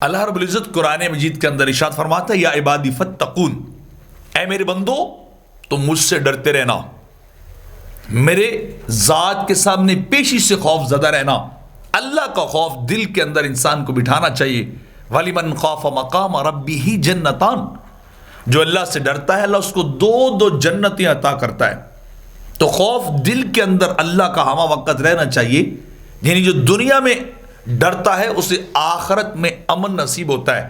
اللہ رب العزت قرآن مجید کے اندر ارشاد فرماتا ہے یا عبادی فتقون، اے میرے بندو تم مجھ سے ڈرتے رہنا، میرے ذات کے سامنے پیشی سے خوف زدہ رہنا۔ اللہ کا خوف دل کے اندر انسان کو بٹھانا چاہیے۔ وَلِمَنْ خَافَ مَقَامَ رَبِّهِ جَنَّتَانِ، جو اللہ سے ڈرتا ہے اللہ اس کو دو جنتیں عطا کرتا ہے۔ تو خوف دل کے اندر اللہ کا ہمہ وقت رہنا چاہیے، یعنی جو دنیا میں ڈرتا ہے اسے آخرت میں امن نصیب ہوتا ہے،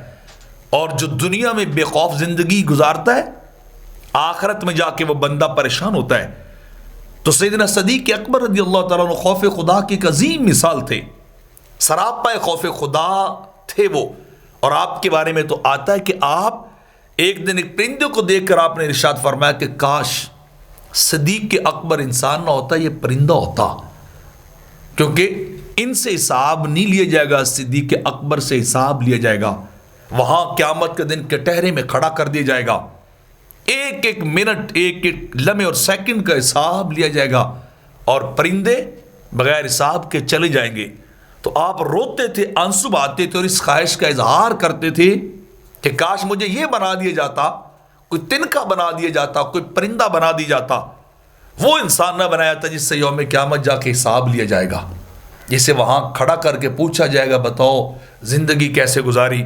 اور جو دنیا میں بے خوف زندگی گزارتا ہے آخرت میں جا کے وہ بندہ پریشان ہوتا ہے۔ تو سیدنا صدیق اکبر رضی اللہ تعالیٰ عنہ خوف خدا کی ایک عظیم مثال تھے، سراپا خوف خدا تھے وہ۔ اور آپ کے بارے میں تو آتا ہے کہ آپ ایک دن ایک پرندے کو دیکھ کر آپ نے ارشاد فرمایا کہ کاش صدیق اکبر انسان نہ ہوتا، یہ پرندہ ہوتا، کیونکہ ان سے حساب نہیں لیا جائے گا، صدیق اکبر سے حساب لیا جائے گا۔ وہاں قیامت کے دن کٹہرے میں کھڑا کر دیا جائے گا، ایک ایک منٹ ایک ایک لمحے اور سیکنڈ کا حساب لیا جائے گا، اور پرندے بغیر حساب کے چلے جائیں گے۔ تو آپ روتے تھے، آنسو بہاتے تھے، اور اس خواہش کا اظہار کرتے تھے کہ کاش مجھے یہ بنا دیا جاتا، کوئی تنکا بنا دیا جاتا، کوئی پرندہ بنا دیا جاتا، وہ انسان نہ بنایا جاتا جس سے یوم قیامت جا کے حساب لیا جائے گا، جسے وہاں کھڑا کر کے پوچھا جائے گا بتاؤ زندگی کیسے گزاری،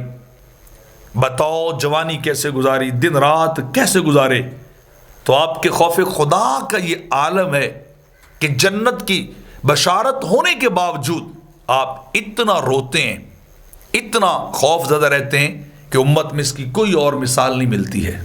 بتاؤ جوانی کیسے گزاری، دن رات کیسے گزارے۔ تو آپ کے خوف خدا کا یہ عالم ہے کہ جنت کی بشارت ہونے کے باوجود آپ اتنا روتے ہیں، اتنا خوف زدہ رہتے ہیں کہ امت میں اس کی کوئی اور مثال نہیں ملتی ہے۔